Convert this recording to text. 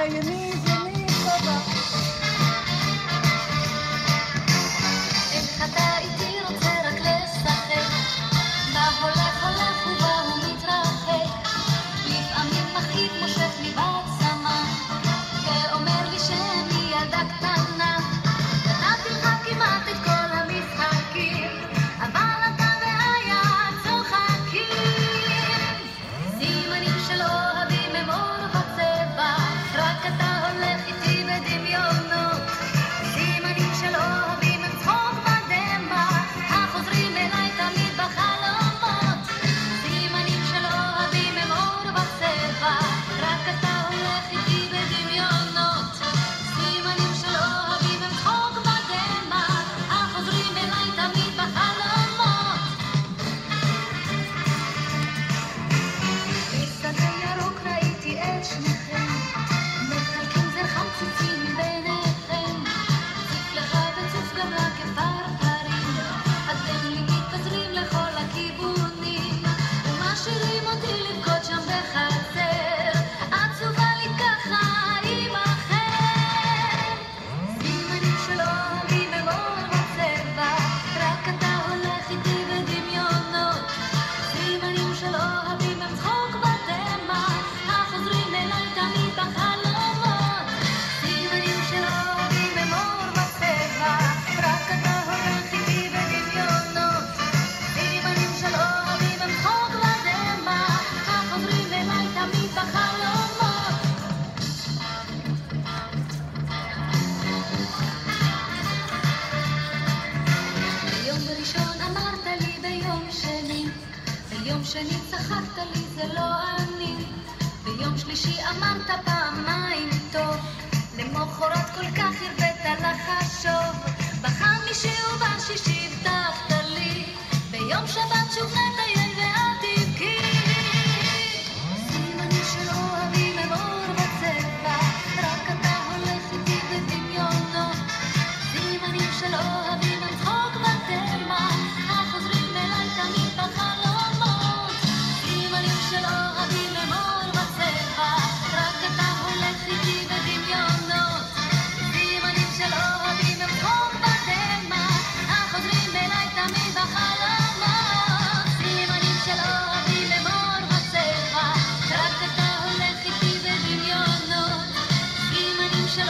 יניב, תודה. איך אתה איתי רוצה רק לשחק, מה הולך הולך ובה הוא מתרחק, לפעמים מחליט מושך לי בעצמה, ואומר לי שאני ילדה קטנה, נתתי לך כמעט את כל המשחקים, אבל אתה ואיה צוחקים, סימנים של אוהבים הם אור וצבע, רק אתה הולך איתי בדמיונות, סימנים של אוהבים הם צחוק בדמע, החוזרים אליי תמיד בחלומות, סימנים של אוהבים הם אור וצבע, רק אתה הולך איתי בדמיונות, סימנים של אוהבים הם צחוק בדמע, החוזרים אליי תמיד בחלומות. בשדה ירוק ראיתי את שניכם, מחלקים זר חמציצים ביניכם, צוף לך וצוף גם לה כפרפרים, אתם לי מתפזרים לכל הכיוונים, ומשאירים אותי לבכות שם בחצר, עצובה לי ככה עמכם, סימנים של אוהבים הם אור וצבע, רק אתה הולך איתי בדמיונות, סימנים של אוהבים הם צחוק בדמע, החוזרים אליי תמיד בחלומות, סימנים של אוהבים הם אור וצבע, רק אתה הולך איתי בדמיונות, סימנים של אוהבים הם צחוק בדמע, החוזרים אליי תמיד בחלומות. ביום ראשון אמרת לי ביום שני, ביום שני צחקת לי זה לא אני, ביום שלישי אמרת פעמיים טוב, למחרת כל כך הרבית לחשוב, בחמישי ובשישי הבטחת לי, ביום שבת שוב נטייל ואת תבכי, סימנים של אוהבים הם אור וצבע, רק אתה הולך איתי בדמיונות, סימנים של אוהבים הם צחוק בדמע, החוזרים אליי תמיד בחלומות, סימנים של אוהבים הם אור וצבע, רק אתה הולך איתי בדמיונות, סימנים של אוהבים הם צחוק בדמע, החוזרים אליי תמיד בחלומות, סימנים של אוהבים הם אור וצבע, רק אתה הולך איתי בדמיונות, סימנים של